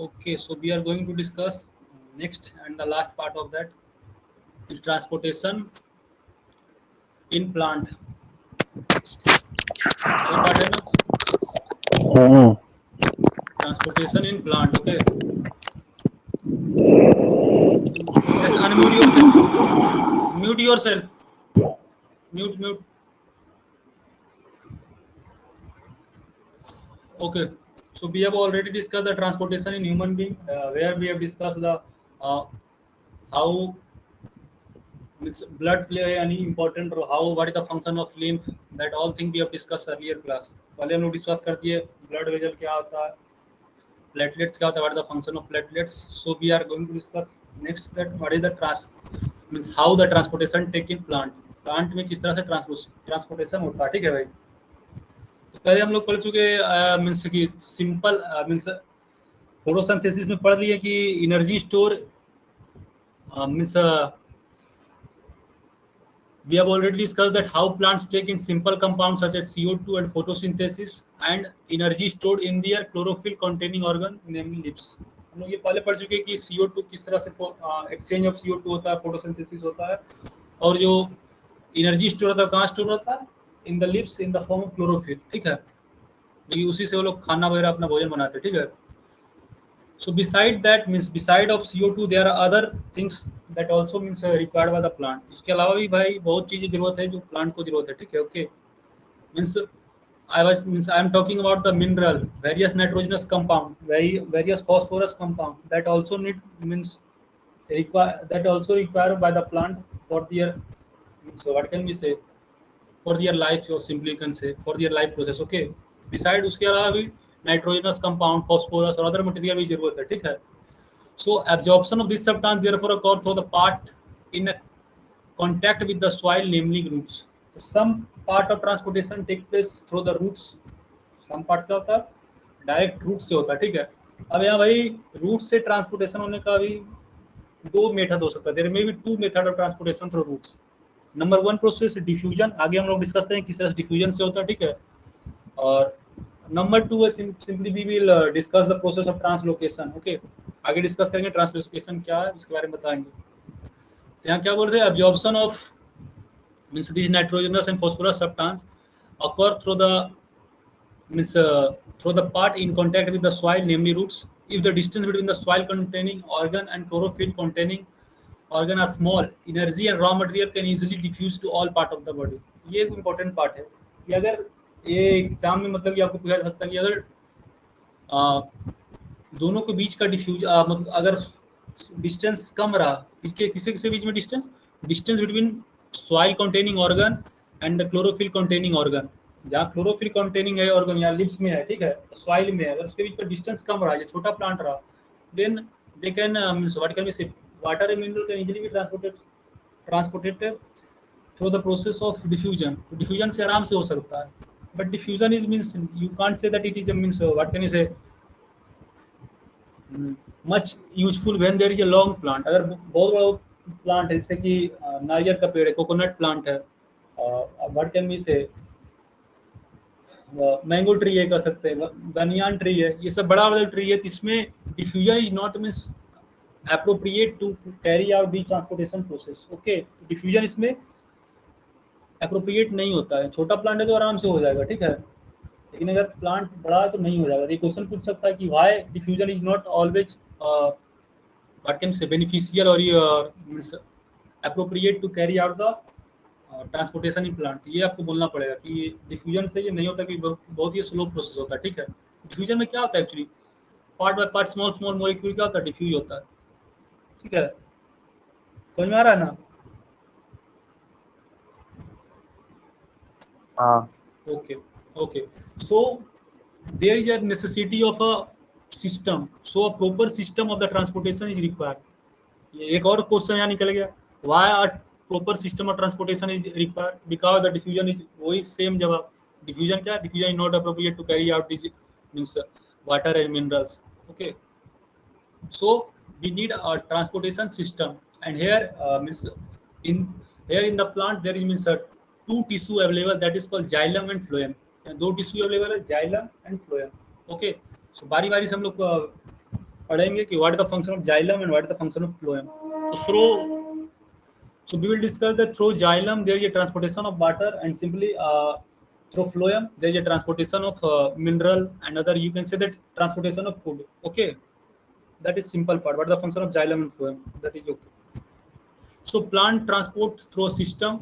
Okay, so we are going to discuss next and the last part of that is transportation in plant. ये part है ना, हाँ transportation in plant. Okay, just unmute yourself. Mute yourself. Mute. Okay, so we have already discussed the transportation in human being, where we have discussed the how means blood play any important role, how what is the function of lymph, that all thing we have discussed earlier class. पहले हम लोग discuss कर दिए blood vessel क्या होता है, platelets क्या होता है, what is the function of platelets. So we are going to discuss next that what is the means how the transportation take in plant में किस तरह से ट्रांसपोर्टेशन होता है. ठीक है भाई, तो पहले हम लोग पढ़ चुके मीन्स की सिंपल मीन्स फोटोसिंथेसिस में पढ़ लिए कि energy store means we have already discussed that how plants take in simple compounds such as CO2 and photosynthesis and energy stored in their chlorophyll containing organ namely leaves. हम लोग ये पहले पढ़ चुके हैं कि CO2 किस तरह से एक्सचेंज ऑफ CO2 होता है, फोटोसिंथेसिस होता है, और जो एनर्जी स्टोर होता है कहाँ स्टोर होता है, in the leaves in the form of chlorophyll. ठीक है, क्योंकि उसी से वो लोग खाना वगैरह अपना भोजन बनाते हैं. ठीक है, so beside that means beside of CO2 there are other things that also means required by the plant. उसके अलावा भी भाई बहुत चीजें जरूरत है जो प्लांट को जरूरत है. ठीक है, okay, means I am talking about the mineral, various nitrogenous compound, various phosphorus compound that also need means require that also required by the plant for their, so what can we say, for their life, or simply you can say for their life process. Okay, beside उसके अलावा भी nitrogenous compound, phosphorus और other material भी जरूरत है. ठीक है, so absorption of this substance therefore occur through the part in a contact with the soil namely roots. So some part of transportation take place through the roots, some part क्या होता है direct route से होता है. ठीक है, अब यहाँ भाई रूट से ट्रांसपोर्टेशन होने का भी दो मेथड हो सकता है. There may be two method of transportation through roots. Number one process diffusion, आगे हम लोग डिस्कस करें किस तरह से डिफ्यूजन से होता है. ठीक है, और नंबर टू है simply we will discuss the process of translocation. Okay, आगे डिस्कस करेंगे ट्रांसलोकेशन क्या है, इसके बारे में बताएंगे. तो यहाँ क्या बोल रहे हैं, absorption of means these nitrogenous and phosphorus substance occur through the means through the part in contact with the soil namely roots. If the distance between the soil containing organ and chlorophyll containing organ are small, energy and raw material can easily diffuse to all part of the body. ये एक important part है कि अगर ये exam में मतलब कि आपको पूछा जा सकता है कि अगर दोनों के बीच का डिफ्यूज मतलब अगर डिस्टेंस कम रहा, किसी किसी बीच में distance between soil containing organ and the chlorophyll containing organ, जहाँ क्लोरोफिल कंटेनिंग है ऑर्गन यहाँ लिप्स में है. ठीक है, सॉइल में है, अगर उसके बीच का डिस्टेंस कम रहा, ये छोटा प्लांट रहा, then they can means what can we say water and mineral can easily be transported through the process of diffusion. Diffusion से आराम से हो सकता है, but diffusion is means you can't say that it is means what can you say much useful when there is a long plant. अगर बहुत बड़ा plant है जैसे कि नारियल का पेड़ है, कोकोनट प्लांट है, व्हाट कैन वी से मैंगो ट्री है, कह सकते हैं बनियान ट्री है, ये सब बड़ा बड़ा ट्री है, तो इसमें diffusion is not means appropriate to carry out the transportation process. Okay, diffusion इसमें एप्रोप्रिएट नहीं होता है. छोटा प्लांट है तो आराम से हो जाएगा. ठीक है, लेकिन अगर प्लांट बड़ा है तो नहीं हो जाएगा. ये क्वेश्चन पूछ सकता है कि why diffusion is not always what can say beneficial और means appropriate to carry out the transportation in plant. ये आपको बोलना पड़ेगा कि डिफ्यूजन से ये नहीं होता, कि बहुत ही स्लो प्रोसेस होता है. ठीक है, डिफ्यूजन में क्या होता है actually, part by part small small molecule क्या होता है, डिफ्यूज होता है. ठीक है, समझ में आ रहा है ना? हाँ Okay, okay. So there is a necessity of a system. So a proper system of the transportation is required. ये एक और क्वेश्चन यहाँ निकल गया, why a proper system of transportation is required? Because the diffusion is वही same जवाब. Diffusion क्या? Diffusion is not appropriate to carry out this means water and minerals. Okay. So we need a transportation system, and here means in here in the plant there is means two tissue available, that is called xylem and phloem. दो tissue available है, xylem and phloem. Okay, सो बारी बारी से हम लोग पढ़ेंगे कि what is the function of xylem and what is the function of phloem. So we will discuss that through xylem there is a transportation of water, and simply through phloem there is a transportation of mineral, and other you can say that transportation of food. Okay, that is simple part. What is the function of xylem and phloem? That is okay. So plant transport through a system,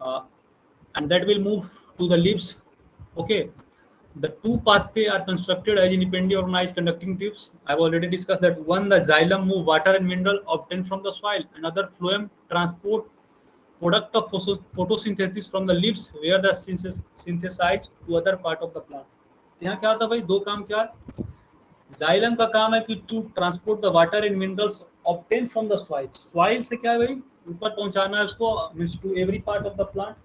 uh, and that will move to the leaves. Okay, the two pathway are constructed as independently organized conducting tubes. I've already discussed that. One, the xylem move water and mineral obtained from the soil. Another, phloem transport product of photosynthesis from the leaves where the synthesized to other part of the plant. यहाँ क्या होता है भाई, दो काम क्या है। Xylem का काम है कि to transport the water and minerals obtain from the soil. Soil से क्या है भाई, ऊपर पहुंचाना है उसको, means to every part of the plant.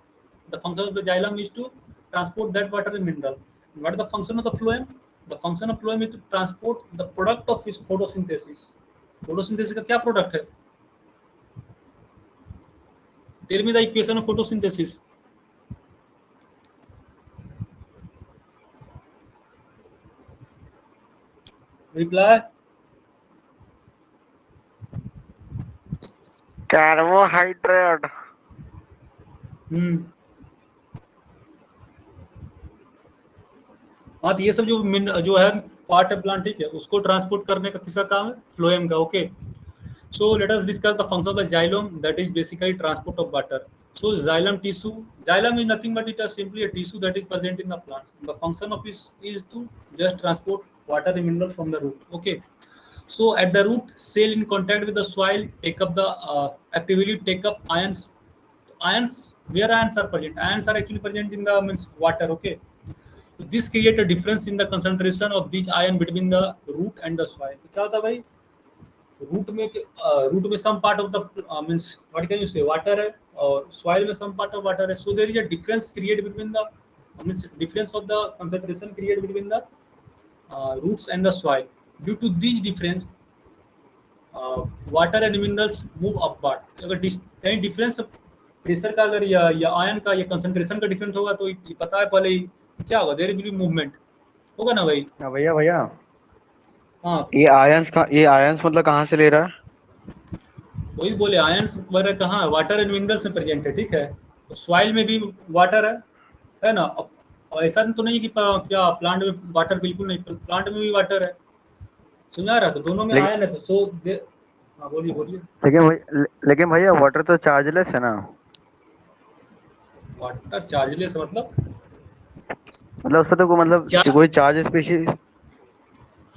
The function of the xylem is to transport that water and mineral. What is the function of the phloem? The function of phloem is to transport the product of this photosynthesis. Photosynthesis का क्या product है? Tell me the equation of photosynthesis. Reply. Carbohydrate. हाँ, तो ये सब जो है part है प्लांट, ठीक है, उसको ट्रांसपोर्ट करने का किसका काम है? फ्लोएम का। Okay, so let us discuss the function of the xylem, that is basically transport of water. So xylem tissue, xylem is nothing but it is simply a tissue that is present in the plant. The function of it is to just transport water and mineral from the root. Okay, so at the root, cell in contact with the soil take up the actively take up ions. Ions, where ions are present? Ions are actually present in the means water. Okay, so this create a difference in the concentration of these ion between the root and the soil. क्या होता है भाई, रूट में some part of the means what can you say water है, और soil में some part of water है। So there is a difference create between the means difference of the concentration create between the roots and the soil. Due to this difference, water and minerals move upward. अगर कहीं difference pressure का अगर या ion का या concentration का difference होगा तो ये पता है पहले ही क्या होगा, देयर विल बी मूवमेंट होगा ना भाई। भैया भैया, हाँ, ये आयंस मतलब कहाँ से ले रहा है? वही बोले आयंस वगैरह कहाँ है, वाटर एंड मिनरल्स में प्रेजेंट है, ठीक है। तो सॉइल में भी वाटर है ना। और ऐसा तो नहीं कि क्या प्लांट में वाटर बिल्कुल नहीं, प्लांट में भी वाटर है, सुना रहा, तो दोनों में आयन है। तो हाँ बोलिए बोलिए। लेकिन भैया वाटर तो चार्जलेस है ना। वाटर चार्जलेस मतलब उसका तो कोई चार्ज स्पेशल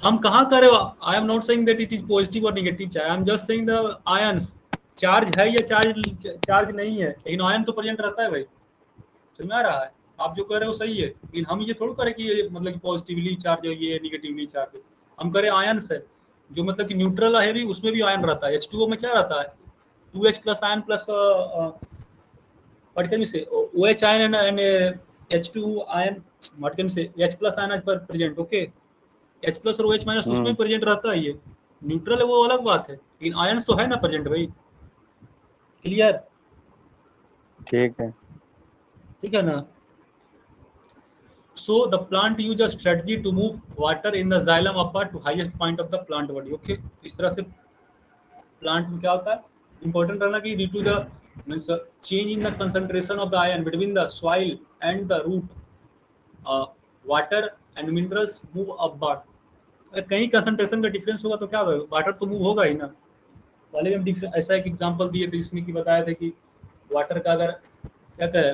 हम कहाँ करे। I am not saying that it is positive और negative charge, I am just saying the ions charge है या चार्ज नहीं है, लेकिन आयन तो प्रेजेंट रहता है भाई, समझ आ रहा है। आप जो कह रहे हो सही है, लेकिन हम ये थोड़ा करें कि ये मतलब कि पॉजिटिवली चार्ज है ये निगेटिवली चार्ज है। हम करें आयंस है, जो मतलब कि न्यूट्रल है भी, उसमें भी आयन रहता है। H2O में क्या रहता है, 2H plus ion plus what can you से OH ion and H2 ion, what can you से H प्लस आयन पर प्रेजेंट। ओके, H प्लस और OH माइनस उसमें प्रेजेंट रहता है। ये न्यूट्रल है वो अलग बात है, लेकिन आयंस तो है ना प्रेजेंट भाई। क्लियर? ठीक है ना। So the plant use a strategy to move water in the xylem upward to highest point of the plant body. Okay, इस तरह से प्लांट में क्या होता है, इंपॉर्टेंट रहना कि due to the means change in the concentration of the ion between the soil and the root, water and minerals move upward. अगर कहीं कंसंट्रेशन का डिफरेंस होगा तो क्या होगा, वाटर तो मूव होगा ही ना। पहले हम ऐसा एक एग्जांपल दिए थे इसमें कि बताया था कि वाटर का अगर क्या कहे,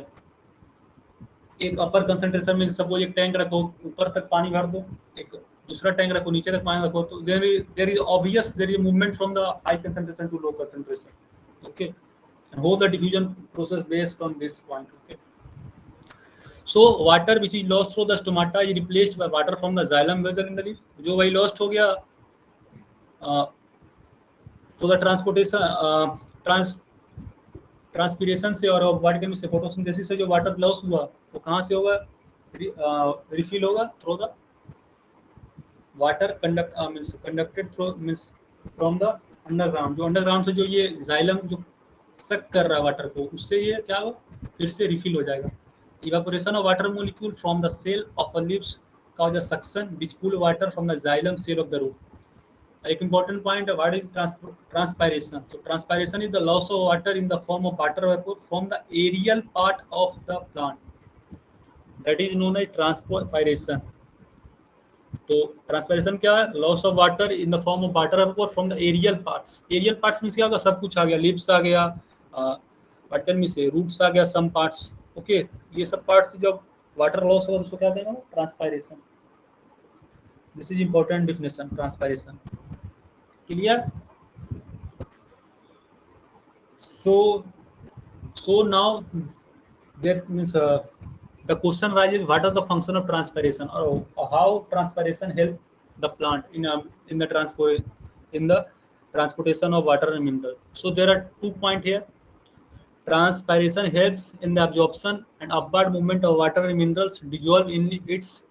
एक अपर कंसंट्रेशन में सपोज एक टैंक रखो, ऊपर तक पानी भर दो, एक दूसरा टैंक रखो, नीचे तक पानी रखो, तो there is obvious there is movement from the high concentration to low concentration. Okay, and how the diffusion process based on this point. Okay, so water which is lost through the stomata is replaced by water from the xylem vessel in the leaf. जो वही lost हो गया तो the transportation transpiration से और what can से photosynthesis से जो वाटर लॉस हुआ वो कहाँ से होगा, रिफिल होगा through the water conducted through means from the underground. जो अंडरग्राउंड से जो ये जाइलम जो सक कर रहा है वाटर को, उससे ये क्या हो फिर से रिफिल हो जाएगा। Evaporation of water molecule from the cell of a leaves cause a suction which pull water from the xylem cell of the root. एक important point, what is transpiration? So transpiration is the loss of water in the form of water vapor from the aerial part of the plant. That is known as transpiration. तो transpiration क्या है? Loss of water in the form of water vapour from the aerial parts. Aerial parts means क्या होगा? सब कुछ आ गया, लिप्स आ गया, what can we say, roots आ गया, सम पार्ट्स. ओके, ये सब पार्ट्स जब वाटर लॉस होगा उसको क्या कहते हैं? Transpiration. This is important definition, transpiration. Clear? So now that means the question arises, what are the function of transpiration, or how transpiration help the plant in the transportation of water and mineral. So there are 2 points here. Transpiration helps in the absorption and upward movement of water and minerals dissolve in its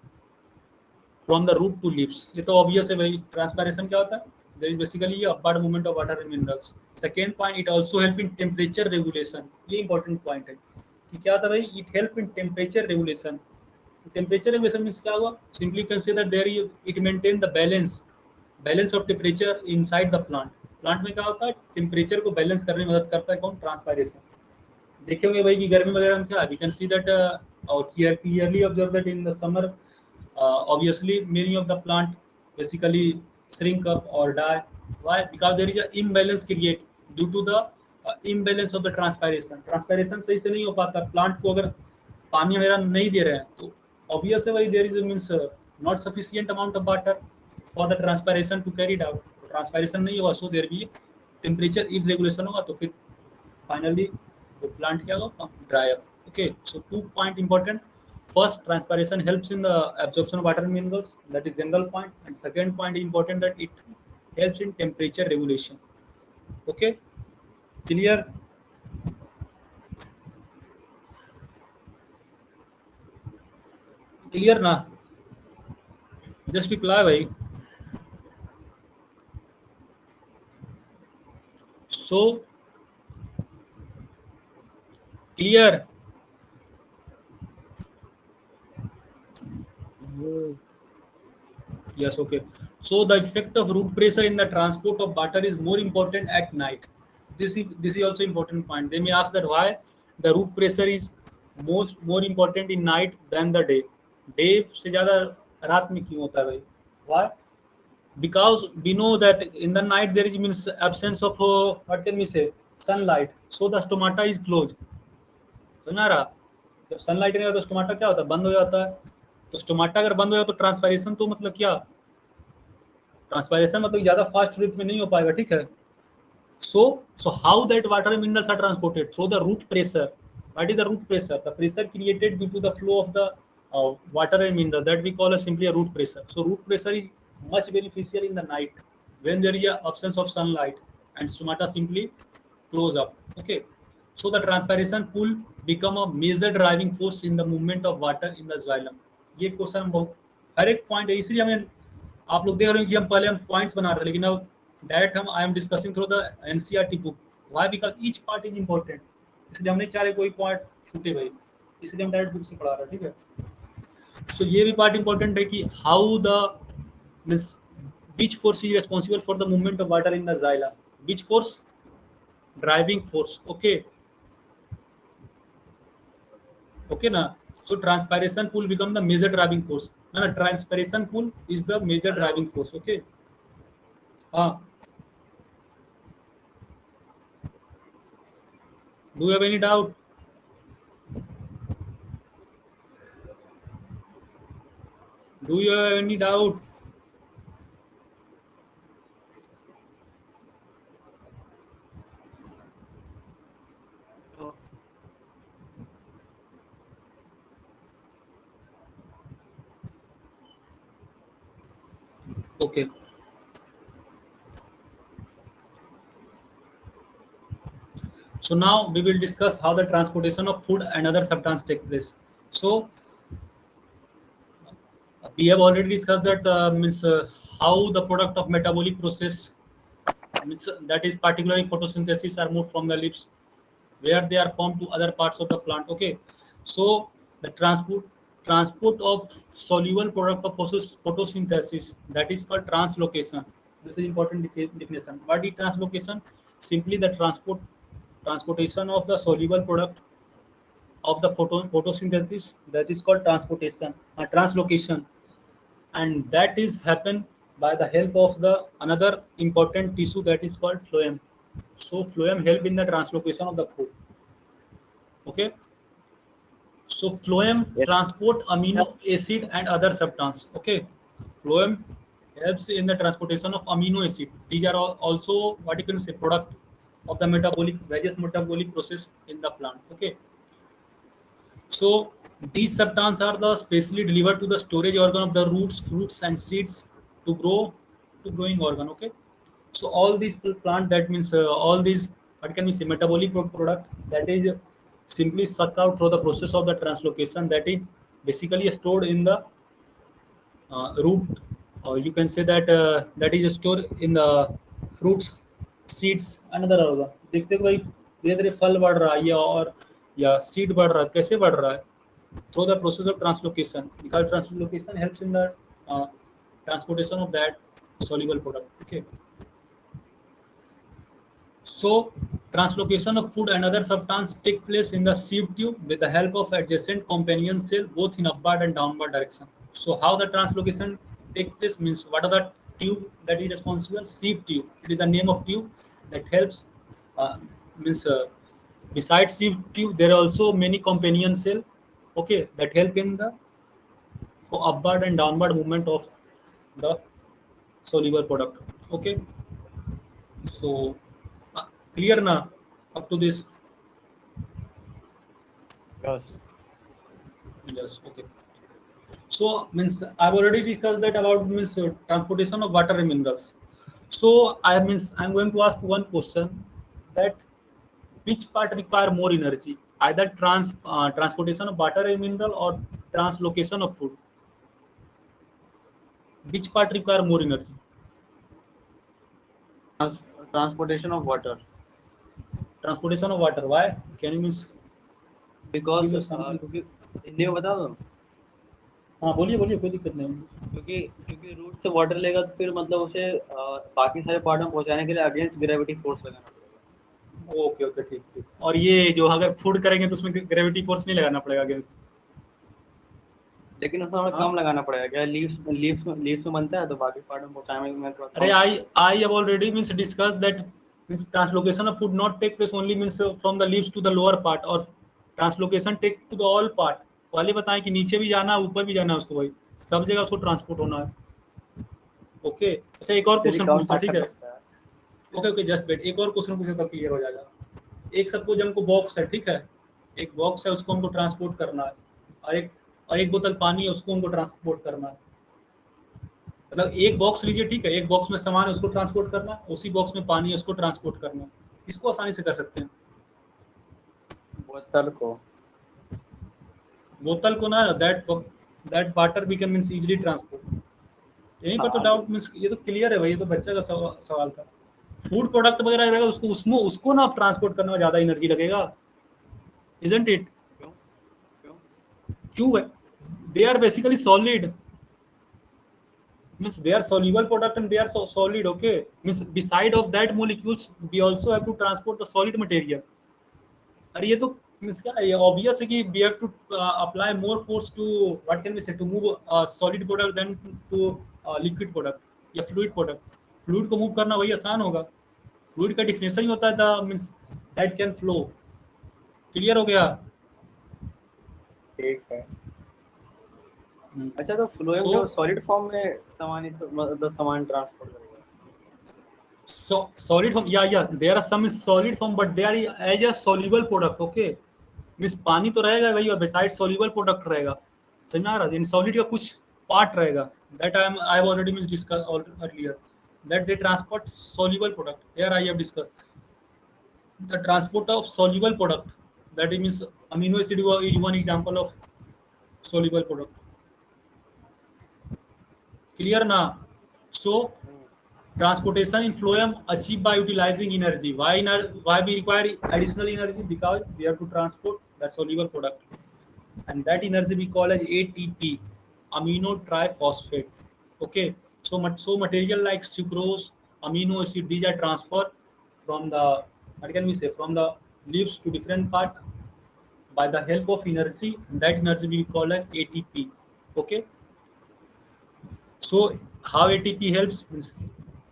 from the root to leaves. ये तो obvious है भाई. Transpiration क्या होता है? There is basically a upward movement of water and minerals. Second point, it also help in temperature regulation. ये important point है कि क्या होता है भाई? It help in temperature regulation. Temperature regulation means क्या हुआ? Simply you can say that there it maintain the balance of temperature inside the plant. Plant में क्या होता है? Temperature को balance करने में मदद करता है कौन? Transpiration. देखे होंगे भाई कि गर्मी वगैरह में क्या है? We can see that or clearly observe that in the summer, obviously many of the plant basically shrink up or die. Why? Because there is an imbalance created due to the imbalance of the transpiration. Transpiration सही से नहीं हो पाता. Plant को अगर पानी वगैरह नहीं दे रहे हैं तो obvious है भाई there is means not sufficient amount of water for the transpiration to carry it out. Transpiration नहीं होगा, so there be temperature irregulation होगा, तो फिर finally the plant क्या होगा? Dry up. Okay, so 2 point important. First, transpiration helps in the absorption of water and minerals. That is general point. And second point important, that it helps in temperature regulation. Okay, clear? Clear ना? Just reply bhai. So clear? Yes, okay. So the effect of root pressure in the transport of water is more important at night. This is also important point. They may ask that why the root pressure is more important in night than the day. Day से ज़्यादा रात में क्यों होता है भाई? Why? Because we know that in the night there is means absence of what can we say, sunlight. So the stomata is closed. समझ आ रहा? जब सनलाइट नहीं होता तो स्टोमाटा क्या होता है? बंद हो जाता है. तो स्टोमाटा अगर बंद हो जाए तो ट्रांसपायरेशन तो मतलब क्या? ट्रांसपायरेशन मतलब ज़्यादा फास्ट रेट में नहीं हो पाएगा. ठीक है. So how that water and minerals are transported? Through the root pressure. What is the root pressure? The pressure created due to the flow of the water and mineral, that we call as simply a root pressure. So root pressure is much beneficial in the night when there is a absence of sunlight and stomata simply close up. Okay. So the transpiration pool become a major driving force in the movement of water in the xylem. ये question बहुत हर एक point है, इसलिए हमें आप लोग देख रहे हैं कि हम पहले हम पॉइंट्स बना रहे थे, लेकिन अब डायरेक्ट हम I am discussing through the NCERT book. Why? Because each part is important. इसलिए हमने चाहे कोई पार्ट छूटे भाई, इसलिए हम डायरेक्ट बुक से पढ़ा रहे हैं. ठीक है. सो ये भी पार्ट इंपॉर्टेंट है कि how the means which force is responsible for the movement of water in the xylem. Which force? Driving force. Okay. Okay na. So transpiration pool become the major driving force. No, transpiration pool is the major driving force. Okay. Do you have any doubt? Do you have any doubt? Okay. So now we will discuss how the transportation of food and other substances take place. So we have already discussed that means how the product of metabolic process means that is particularly photosynthesis are moved from the leaves where they are formed to other parts of the plant. Okay. So the transport of soluble product of photosynthesis, that is called translocation. This is important definition. What is translocation? Simply the transportation of the soluble product of the photosynthesis, that is called transportation, translocation, and that is happen by the help of the another important tissue that is called phloem. So phloem help in the translocation of the food. Okay. So phloem Yes. transport amino acid and other substance. Okay. Phloem helps in the transportation of amino acid. These are also what you can say product of the various metabolic process in the plant. Okay. So these substances are the specially delivered to the storage organ of the roots, fruits, and seeds to grow to growing organ. Okay. So all these plant, that means all these what can we say metabolic product, that is simply suck out through the process of the translocation, that is basically stored in the root, or you can say that that is stored in the fruits, seeds, another organ. देखते हो भाई धीरे धीरे फल बढ़ रहा है या सीड बढ़ रहा है, कैसे बढ़ रहा है? Through the process of translocation, because translocation helps in the transportation of that soluble product. Okay. So translocation of food and other substances take place in the sieve tube with the help of adjacent companion cell both in upward and downward direction. So how the translocation take place means what are the tube that is responsible? Sieve tube. It is the name of tube that helps. Means besides sieve tube, there are also many companion cell. Okay, that help in the for upward and downward movement of the soluble product. Okay, so clear now up to this. Yes. Yes, okay. So means I've already discussed that about means transportation of water and minerals. So I'm going to ask one question, that which part require more energy, either transportation of water and mineral or translocation of food? Which part require more energy? Transportation of water, Transportation of water. Why? Can you means because give us some? क्योंकि हिंदी में बता दो, हाँ बोलिए बोलिए, कोई दिक्कत नहीं। क्योंकि क्योंकि रूट से वाटर लेगा तो फिर मतलब उसे बाकी सारे पार्ट में पहुंचाने के लिए अगेंस्ट ग्रेविटी फोर्स लगाना पड़ेगा। ओके ओके ठीक ठीक। और ये जो अगर फूड करेंगे तो उसमें ग्रेविटी फोर्स नहीं लगाना पड़ेगा अगेंस्ट? लेकिन उसमें हमें हाँ? कम लगाना पड़ेगा क्या? लीव्स में बनता है तो बाकी पार्ट में पहुंचाने में थोड़ा अरे कम। I have already means discussed that means translocation of food not take place only means from the leaves to the lower part, or translocation take to the all part. पहले बताएं कि नीचे भी जाना है ऊपर भी जाना है उसको, भाई सब जगह उसको ट्रांसपोर्ट होना है। ओके। अच्छा एक और यदि क्वेश्चन कम पूछते हैं, पार्ट ठीक है? लगता है ओके ओके जस्ट वेट, एक और क्वेश्चन पूछे तब क्लियर हो जाएगा। एक सपोज हमको बॉक्स है, ठीक है, एक बॉक्स है उसको हमको ट्रांसपोर्ट करना है, और एक बोतल पानी है उसको हमको ट्रांसपोर्ट करना है। मतलब एक बॉक्स लीजिए, ठीक है, एक बॉक्स में सामान है उसको ट्रांसपोर्ट करना है, उसी बॉक्स में पानी है उसको ट्रांसपोर्ट करना है। इसको आसानी से कर सकते हैं। बोतल को बोतल को ना that water we can means easily transport. यहीं पर तो डाउट मींस ये तो क्लियर है भाई, ये तो बच्चे का सवाल था। फूड प्रोडक्ट वगैरह रहेगा उसको ना आप ट्रांसपोर्ट करने में ज्यादा एनर्जी लगेगा, इजंट इट? क्यों क्यों क्यों है? They are basically solid, means they are soluble product and they are solid. Okay, means beside of that molecules we also have to transport the solid material. अरे ये तो means क्या है, ये obvious है कि we have to apply more force to what can we say to move solid product than to liquid product या fluid product. Fluid को move करना वही आसान होगा। Fluid का definition ही होता है the means that can flow। Clear हो गया? ठीक है। अच्छा तो फ्लोएम जो सॉलिड फॉर्म में सामान मतलब सामान ट्रांसपोर्ट करेगा। So solid form, yeah, there are some is solid form but they are as a soluble product. Okay, means पानी तो रहेगा भाई और बिसाइड सॉल्युबल प्रोडक्ट रहेगा, समझ में आ रहा है? इन सॉलिड का कुछ पार्ट रहेगा, that I have already means discuss earlier that they transport soluble product. Here I have discuss the transport of soluble product, that is means amino acid is one example of soluble product. Clear ना? सो transportation in phloem achieved by utilizing energy. Why we require additional energy? Because we have to transport the soluble product, and that energy we call as ATP, amino triphosphate. Okay, so material like sucrose amino acid, these are transferred from the, what can we say, from the leaves to different part by the help of energy. That energy we call as ATP. Okay, so how ATP helps means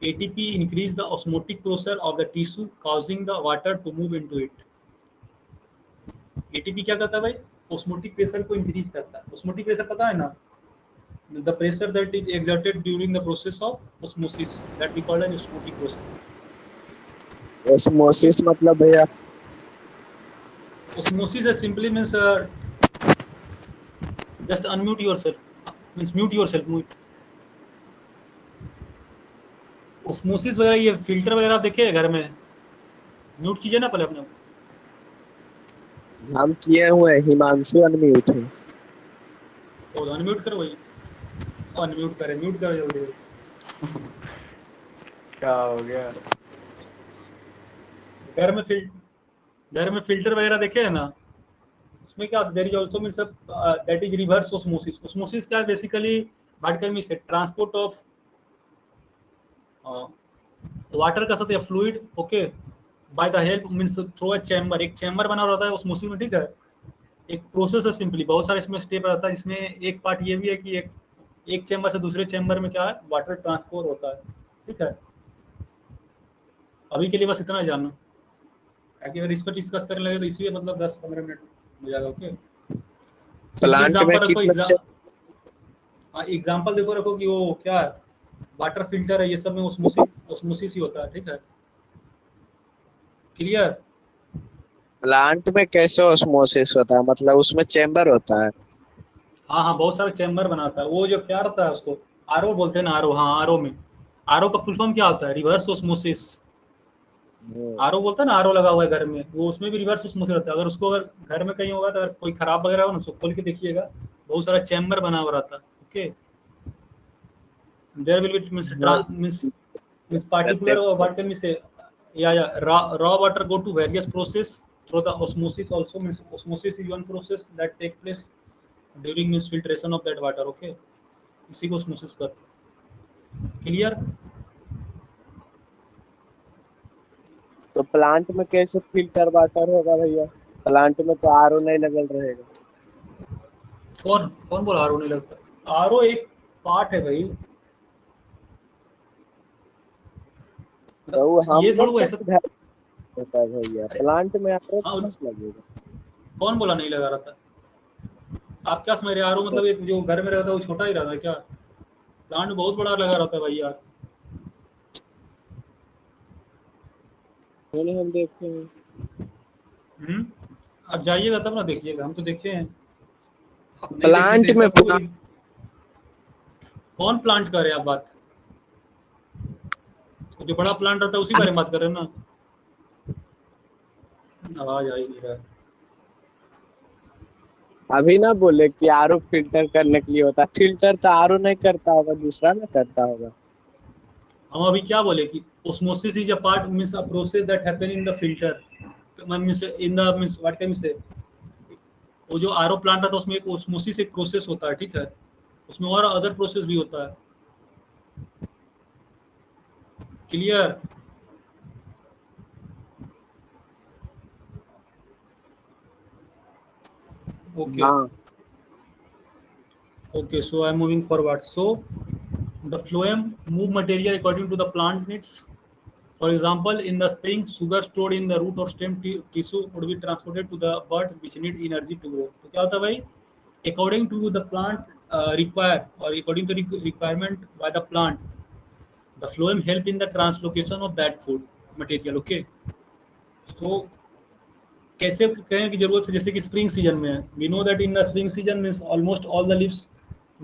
ATP increase the osmotic pressure of the tissue, causing the water to move into it. ATP क्या करता है भाई? osmotic pressure को increase करता है. osmotic pressure पता है ना? The pressure that is exerted during the process of osmosis, that we call as osmotic pressure. osmosis मतलब भैया Osmosis is simply means just unmute yourself, means mute yourself, mute. osmosis वगैरह ये filter वगैरह देखे घर में, म्यूट कीजिए ना पहले अपने को. हम किए हुए हिमांशु अनम्यूट है और अनम्यूट करो भाई, अनम्यूट करे, म्यूट करो जल्दी. क्या हो गया? घर में फिल्टर वगैरह देखे है ना, उसमें क्या there is also means that is reverse osmosis. Osmosis क्या है basically, what can we say, transport of water का साथ या fluid, okay, by the help means through a chamber. एक चैम्बर बना रहता है ऑस्मोसिस में, ठीक है. एक प्रोसेस है सिंपली, बहुत सारे इसमें स्टेप रहता है. इसमें एक पार्ट ये भी है कि एक चैम्बर से दूसरे चैम्बर में क्या है, वाटर ट्रांसफर होता है, ठीक है. अभी के लिए बस इतना ही जानना, ताकि अगर इस पर डिस्कस करने लगे तो इसी में मतलब 10-15 मिनट हो जाएगा. ओके, प्लांट में एग्जांपल रखो, कितना एग्जांपल देखो रखो कि वो क्या है, वाटर फिल्टर है, ये सब में ऑस्मोसिस ही होता है, ठीक है. क्लियर? प्लांट में कैसे ऑस्मोसिस होता है मतलब उसमें चेंबर होता है हाँ हाँ, बहुत सारे चैम्बर बनाता है वो, जो क्या रहता है उसको आरओ बोलते हैं ना, आरओ. हाँ, आरओ में, आरओ का फुल फॉर्म क्या होता है, रिवर्स ऑस्मोसिस. आरओ बोलता है ना, आरओ लगा हुआ है घर में, वो उसमें भी रिवर्स ऑस्मोसिस रहता है. अगर उसको अगर घर में कहीं होगा तो अगर कोई खराब वगैरह हो ना, उसको खोल के देखिएगा, बहुत सारा चैम्बर बना हुआ रहता है. Okay, there will be means particular what can we say, raw water go to various process through the osmosis. Also means osmosis is one process that take place during means filtration of that water. Okay, इसी को osmosis करते हैं. Clear? तो plant में कैसे filter water होगा भैया plant में तो आरओ नहीं लगल रहेगा कौन कौन बोला आरओ नहीं लगता? आरओ एक पार्ट है भाई, तो वो हम ये थोड़ा लोग वो का ऐसा. किधर होता है भैया अरे प्लांट में आरओ हाँ, कहाँ से लगेगा कौन बोला नहीं लगा रहता? आप क्या समझ रहे, आरओ मतलब एक जो घर में रहता है वो छोटा ही रहता है क्या? प्लांट बहुत बड़ा लगा रहता है भाई यार. मैंने हम देखे हैं आप जाइएगा तब ना देखिएगा, हम तो देखे हैं. नहीं देखे प्लांट तो में ऐसा कोई. कौन प्लांट कर रहे हैं आप बात? जो बड़ा प्लांट रहता है उसी बारे में बात कर रहे हैं ना. आवाज आ ही नहीं रहा है. अभी ना बोले कि आरओ फिल्टर करने के लिए होता है फिल्टर तो आरओ नहीं करता होगा दूसरा ना करता होगा हम अभी क्या बोले कि osmosis is a part means a process that happen in the filter, means in the means what can we say, वो जो आरओ प्लांट रहता है उसमें एक osmosis एक प्रोसेस होता है, ठीक है. उसमें और अदर प्रोसेस भी होता है. क्लियर? ओके. हाँ Okay, so I'm moving forward. So the phloem move material according to the plant needs. For example, in the spring, sugar stored in the root or stem tissue would be transported to the bud which need energy to grow. तो क्या होता है भाई? According to the plant require or according to the requirement by the plant, the phloem help in the translocation of that food material. Okay. So कैसे कहने की जरूरत है, जैसे कि स्प्रिंग सीजन में है. We know that in the spring season means almost all the leaves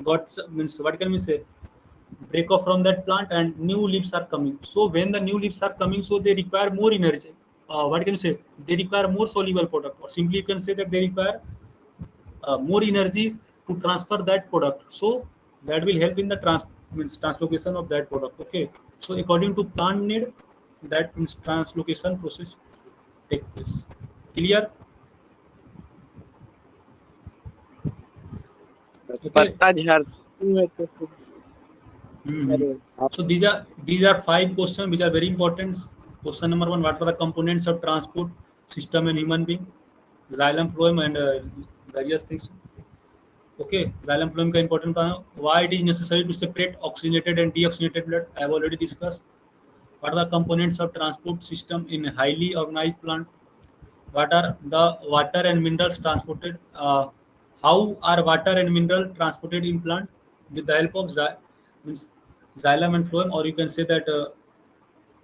got means what can we say, break off from that plant and new leaves are coming. So when the new leaves are coming, so they require more energy. What can you say, they require more soluble product, or simply you can say that they require more energy to transfer that product. So that will help in the translocation of that product. Okay, so according to plant need, that means translocation process take place. Clear? Okay. पत्ता झड़ता है तो फिर अरे आप So these are 5 questions which are very important. Question number 1: what are the components of transport system in human being? Xylem, phloem, and various things. Okay, xylem, phloem का important था. Why it is necessary to separate oxygenated and deoxygenated blood? I have already discussed. What are the components of transport system in a highly organized plant? What are the water and minerals transported? How are water and mineral transported in plant with the help of means xylem and phloem, or you can say that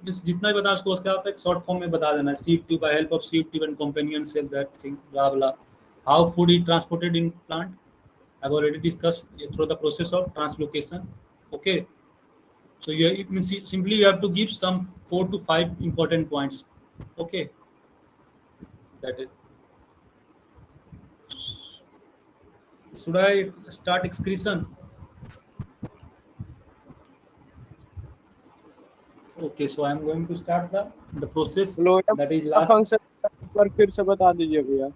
means जितना भी बता उसको उसका आप एक short form में बता देना. Seed tube, by help of seed tube and companion cell, that thing, blah blah. How food is transported in plant? I've already discussed through the process of translocation. Okay, so it means simply you have to give some 4 to 5 important points. Okay, that is. Should I start excretion? Okay, so I am going to start the process phloem that is का last. Function पर फिर से बता दीजिए भैया.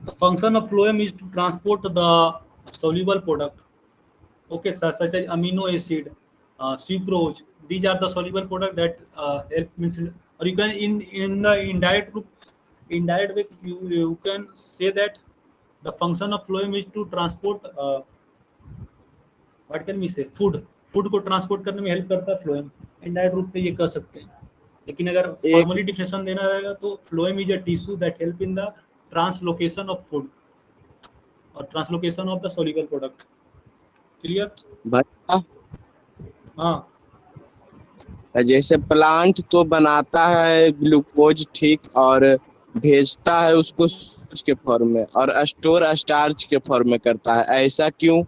The function of phloem is to transport the soluble product. Okay, such as amino acid, sucrose. These are the soluble product that help means, or you can in the indirect group, indirect way you can say that the function of phloem is to transport what can we say, food को transport करने में help करता है phloem. Indirect रूप पे ये कह सकते हैं, लेकिन अगर एक फॉर्मली डिफिनेशन देना रहेगा तो phloem is a tissue that help in the translocation of food और translocation of the soluble product. Clear? भैया हाँ, जैसे प्लांट तो बनाता है ग्लूकोज, ठीक, और भेजता है उसको स्टार्च के फॉर्म में, और स्टोर स्टार्च के फॉर्म में करता है. ऐसा क्यों?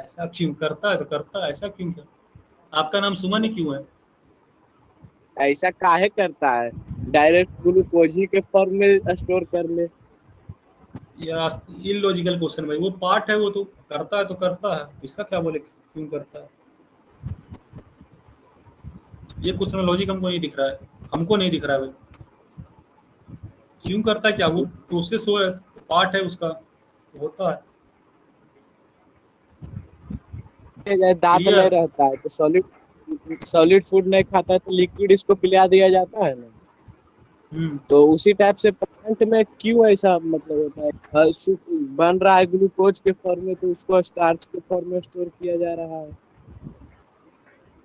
ऐसा क्यों करता है? तो करता है, ऐसा क्यों? क्या आपका नाम सुमन ही क्यों है? ऐसा काहे करता है? डायरेक्ट ग्लूकोज ही के फॉर्म में स्टोर कर ले. यार इलॉजिकल क्वेश्चन भाई. वो पार्ट है, वो तो करता है तो करता है, इसका क्या बोले क्यों करता है? ये क्वेश्चन में लॉजिक हमको नहीं दिख रहा है, हमको नहीं दिख रहा है भाई. क्यों करता है? क्या वो प्रोसेस हो है, पार्ट है उसका, होता है. दांत नहीं क्लियर? रहता है तो सॉलिड फूड नहीं खाता है तो लिक्विड इसको पिला दिया जाता है ना. तो उसी टाइप से प्लांट में क्यों ऐसा मतलब होता है? बन रहा है ग्लूकोज के फॉर्म में तो उसको स्टार्च के फॉर्म में स्टोर किया जा रहा है.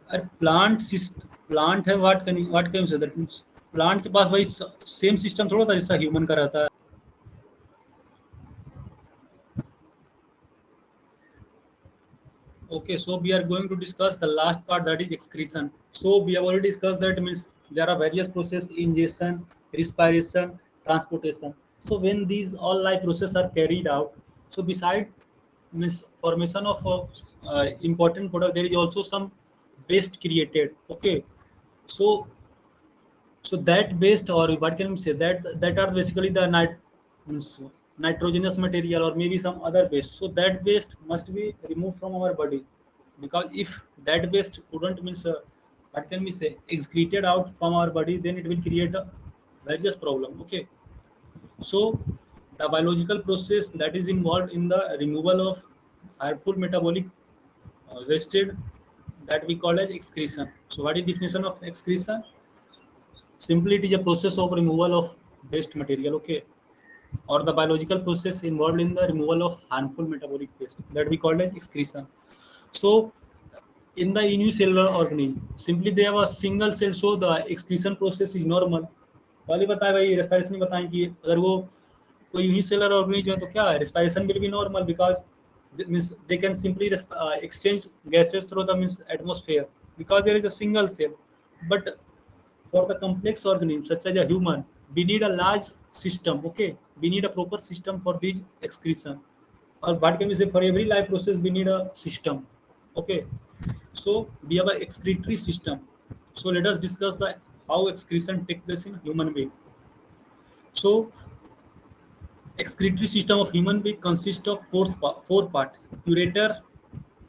अरे प्लांट है, what can say that means plant के पास भाई सेम सिस्टम थोड़ा था जैसा ह्यूमन का रहता है. Okay, so we are going to discuss the last part, that is excretion. So we have already discussed that means there are various processes: ingestion, respiration, transportation. So when these all life processes are carried out, so beside means formation of important product, there is also some waste created. Okay, so that waste, or what can we say, that are basically the means nitrogenous material or maybe some other waste. So that waste must be removed from our body, because if that waste couldn't means what can we say, excreted out from our body, then it will create a various problem. Okay, so the biological process that is involved in the removal of harmful metabolic wasted, that we call as excretion. So what is definition of excretion? Simply it is a process of removal of waste material. Okay, or the biological process involved in the removal of harmful metabolic waste, that we call as excretion. So in the unicellular organism, simply they have a single cell, so the excretion process is normal. वाली बताए भाई, respiration में बताएं कि अगर वो कोई unicellular organism है तो क्या है, respiration will be normal, because means they can simply exchange gases through the means atmosphere, because there is a single cell. But for the complex organisms such as a human, we need a large system. Okay, we need a proper system for these excretion, or what can we say, for every life process we need a system. Okay, so we have an excretory system. So let us discuss the how excretion take place in human being. So excretory system of human being consists of four part: ureter,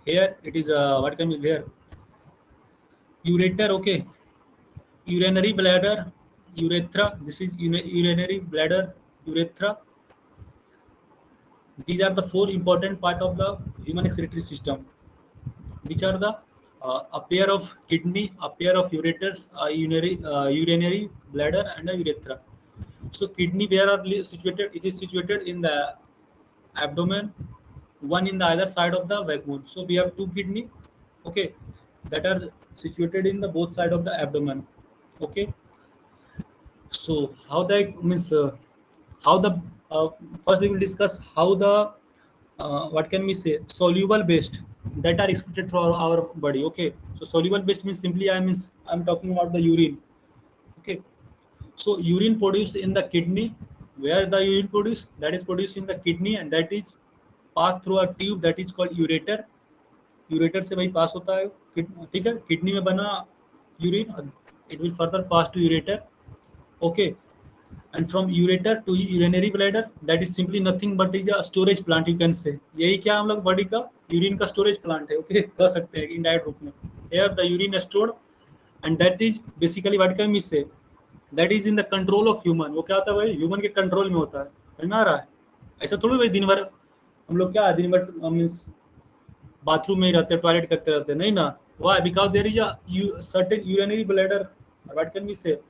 here it is what can we here, ureter. Okay, urinary bladder, urethra. This is urinary bladder, urethra. These are the four important part of the human excretory system. which are the a pair of kidney, a pair of ureters, a urinary bladder, and a urethra. So kidney where are situated? It is situated in the abdomen, one in the other side of the backbone. So we have two kidney, okay, that are situated in the both side of the abdomen. Okay, so how the means how the first we will discuss how the what can we say, soluble waste that are excreted through our body. Okay, so soluble waste means simply I'm talking about the urine. Okay, so urine produced in the kidney, where the urine produced, that is produced in the kidney, and that is passed through a tube that is called ureter. Ureter से भाई पास होता है, ठीक है, kidney में बना urine, it will further pass to ureter. Okay, and from ureter to urinary bladder, that is simply nothing but is a storage plant, you can say. यही क्या हम लोग बॉडी का यूरिन का स्टोरेज प्लांट है. Okay, कह सकते हैं इनडायरेक्ट रूप में. Here the urine stored and that is basically what can we say, that is in the control of human. वो क्या होता है भाई, ह्यूमन के कंट्रोल में होता है. समझ में आ रहा है? ऐसा थोड़ी भाई दिन भर हम लोग क्या दिन भर मीन्स बाथरूम में ही रहते हैं, टॉयलेट करते रहते हैं, नहीं ना. Why? Because there is a certain urinary bladder, what can we say,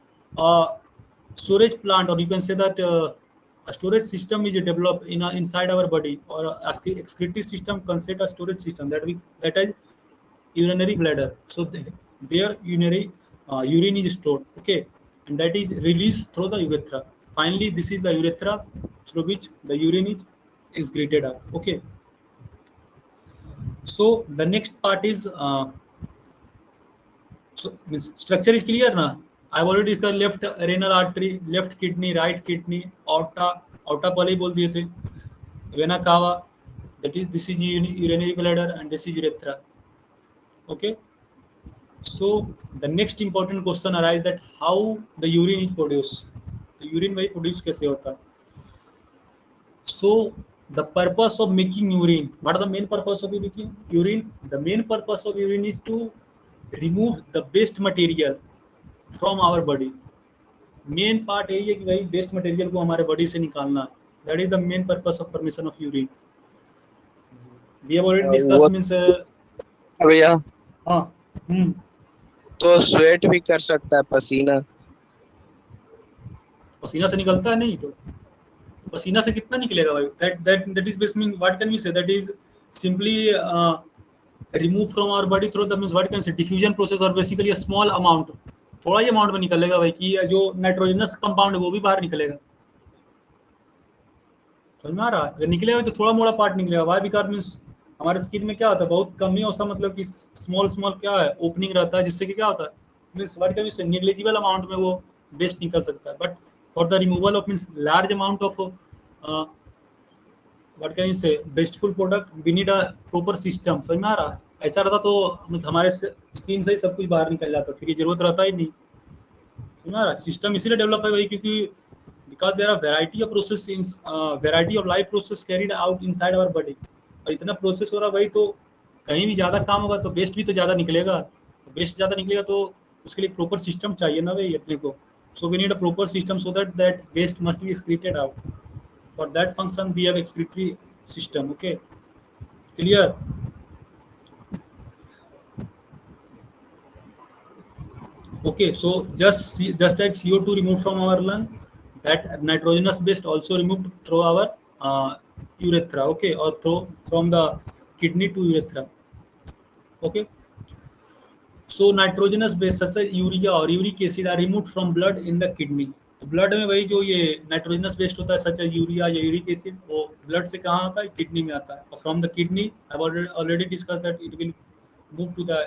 storage plant, or you can say that a storage system is developed inside our body, or a excretory system consider a storage system that is urinary bladder. So their urine is stored, okay, and that is released through the urethra. Finally, this is the urethra through which the urine is excreted out. Okay, so the next part is so means structure is clear na. I've already discussed left renal artery, left kidney, right kidney, aorta पहले ही बोल दिए थे, vena cava, this is urinary bladder, and this is urethra. Okay, so the next important question arises that how the urine is produced. तो urine भाई produce कैसे होता है? So the purpose of making urine, what are the main purpose of making urine? The main purpose of urine is to remove the waste material from our body. Main part यही है कि भाई waste material को हमारे body से निकालना. That is the main purpose of formation of urine. We have already discuss means भैया. हां, तो स्वेट भी कर सकता है, पसीना से निकलता है. नहीं तो पसीना से कितना निकलेगा भाई? That is basically what can we say, that is simply remove from our body through the means what can say diffusion process, और बेसिकली अ स्मॉल अमाउंट, थोड़ा ही अमाउंट में निकलेगा भाई, कि जो नाइट्रोजनस कंपाउंड है वो भी बाहर निकलेगा. समझ में आ रहा है? अगर निकलेगा तो थोड़ा मोड़ा पार्ट निकलेगा. वाई? बिकॉज मींस हमारे स्किन में क्या होता है, बहुत कम ही होता, मतलब कि स्मॉल क्या है, ओपनिंग रहता है, जिससे कि क्या होता है means what can we say, negligible amount में वो वेस्ट निकल सकता है. But for the removal of means large amount of what can we say wasteful product, we need a proper system. समझ में आ रहा है? ऐसा रहता तो हमारे स्किन से ही सब कुछ बाहर निकल जाता, फिर ये जरूरत रहता ही नहीं. सुना, सिस्टम इसीलिए डेवलप है भाई क्योंकि because there are variety of process in variety of life process carried out inside our body. और इतना प्रोसेस हो रहा भाई, तो कहीं भी ज़्यादा काम होगा तो वेस्ट भी तो ज़्यादा निकलेगा. वेस्ट ज़्यादा निकलेगा तो उसके लिए प्रॉपर सिस्टम चाहिए ना भाई अपने को. So we need a proper system so that waste must be excreted out. For that function we have excretory system. Okay, clear? Okay, so just like CO2 removed from our lung, that nitrogenous waste also removed through our urethra. Okay, or from the kidney to urethra. Okay, so nitrogenous waste such as urea or uric acid are removed from blood in the kidney. तो blood में वही जो ये nitrogenous waste होता है such as urea or uric acid, वो blood से कहाँ आता है? किडनी में आता है. और from the kidney I have already discuss that it will move to the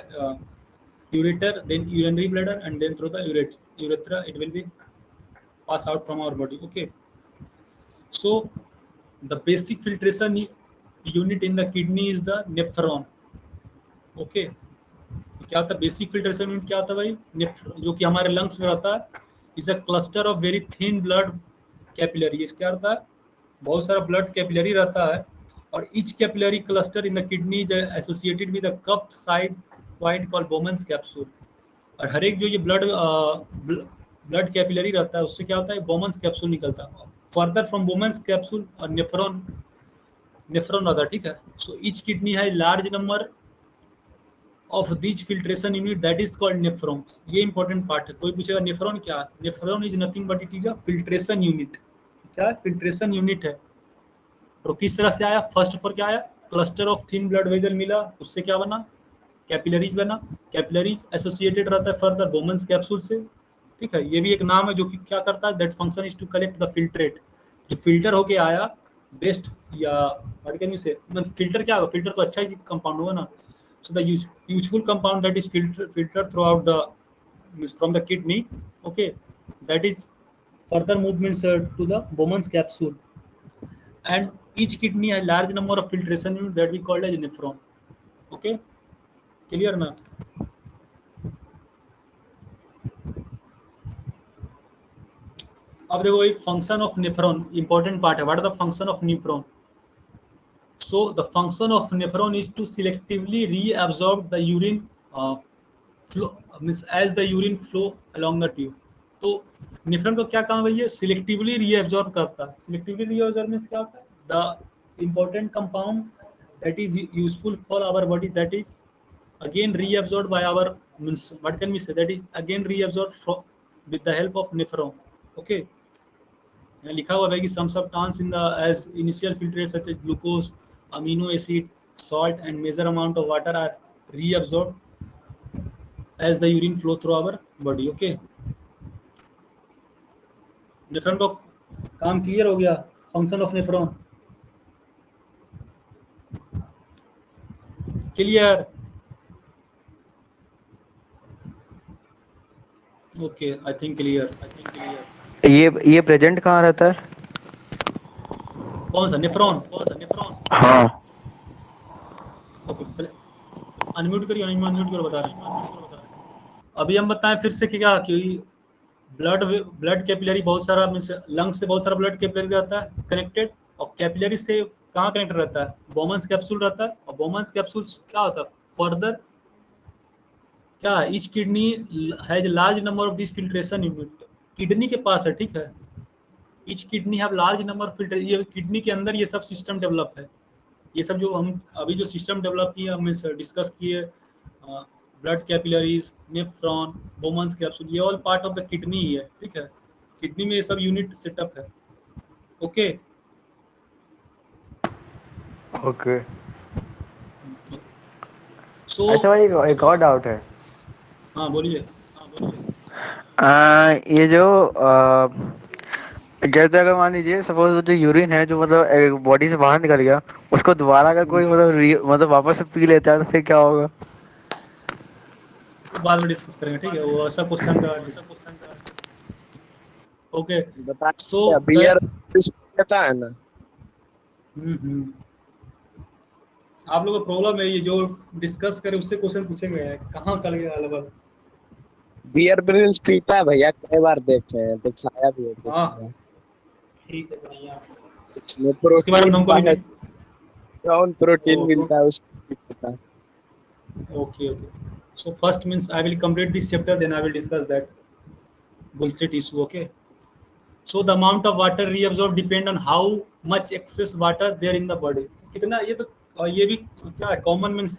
ureter, then urinary bladder, and then through the urethra it will be pass out from our body. Okay, so the basic filtration unit in the kidney is the nephron. Okay, क्या होता है basic filtration unit? क्या होता है भाई? Nephron, जो कि हमारे लंग्स में रहता है. Is a cluster of very thin blood capillary. क्या रहता है? बहुत सारा ब्लड कैपिलरी रहता है, और each capillary cluster in the kidney is associated with a cup side wide called Bowman's capsule. और हर एक जो ये ब्लड कैपिलरी रहता है उससे क्या होता है? बोमन्स कैप्सूल निकलता है. फर्दर फ्रॉम बोमन्स कैप्सूल और नेफ्रॉन रहता है. ठीक है, सो ईच किडनी है large number of these filtration unit that is called nephrons. ये इंपॉर्टेंट पार्ट है, कोई पूछेगा नेफ्रॉन क्या है? Nephron is nothing but it is a filtration unit. क्या है? फिल्ट्रेशन यूनिट है। तो किस तरह से आया? फर्स्ट पर क्या आया? Cluster of thin blood vessel मिला, उससे क्या बना? कैपिलरीज बना। कैपिलरीज एसोसिएटेड रहता है फर्दर बोमन्स कैप्सूल से, ठीक है। ये भी एक नाम है जो कि क्या करता है, that function is to collect the filtrate, जो फिल्टर होके आया बेस्ट या what can you say, filter क्या होगा? फिल्टर तो अच्छा ही कंपाउंड होगा ना। So the useful compound that is filtered throughout the from the kidney, okay, that is further movements to the Bowman's capsule, and each kidney has large number of filtration units that we call as nephron. Okay, clear ना? अब देखो एक function of nephron important part है। What are the function of nephron? So the function of nephron is to selectively reabsorb the urine flow, means as the urine flow along the tube. तो nephron का क्या काम है? ये selectively reabsorb करता है। Selectively reabsorb means क्या होता है? The important compound that is useful for our body, that is again reabsorbed by our, means what can we say, that is again reabsorbed from with the help of nephron. Okay, यहाँ लिखा हुआ है कि some substance in the as initial filtrate such as glucose, amino acid, salt and major amount of water are reabsorbed as the urine flow through our body. Okay, nephron का काम clear हो गया? Function of nephron clear? Okay, I think clear. ये present कहाँ रहता है? कौन सा नेफ्रॉन? हाँ ओके, अनम्यूट करिए, अनम्यूट करो, बता रहे हैं। अभी हम बताएं फिर से क्या कि ब्लड कैपिलरी बहुत सारा, मींस लंग से बहुत सारा ब्लड कैपिलरी रहता है कनेक्टेड, और कैपिलरी से कहाँ कनेक्टेड रहता है? बोमन्स कैप्सूल रहता है। और बोमन्स कैप्सूल क्या होता है? फर्दर क्या है? Each kidney has large number of this filtration unit, kidney के पास है, ठीक है। Each kidney have large number of filter, ये किडनी के अंदर ये सब सिस्टम डेवलप है। ये सब जो हम अभी जो सिस्टम डेवलप किए, हम डिस्कस किए, blood capillaries, nephron, Bowman's capsule, ये all part of the kidney ही है, ठीक है। किडनी में ये सब यूनिट सेटअप है। Okay okay. सो अच्छा भाई, एक और डाउट है। हाँ बोलिए। ये जो जैसे अगर मान लीजिए सपोज जो यूरिन है जो मतलब बॉडी से बाहर निकल गया, उसको दोबारा अगर कोई मतलब वापस से पी लेता है तो फिर क्या होगा? बाद में डिस्कस करेंगे, ठीक है। वो ऐसा क्वेश्चन का ओके। बता सो बियर कहता है ना। आप लोगों को प्रॉब्लम है, ये जो डिस्कस करे उससे क्वेश्चन पूछेंगे, कहाँ कल गया अलग। बियर प्रिंस पीता है भैया, कई बार देखे हैं, दिखाया भी है। हाँ ठीक है बढ़िया। इसमें उसके बारे में हमको भी कौन प्रोटीन मिलता है उसको पता है। Okay. So first means I will complete this chapter, then I will discuss that bullshit issue. Okay. So the amount of water reabsorbed depend on how much excess water there in the body. कितना ये तो ये भी क्या है, common means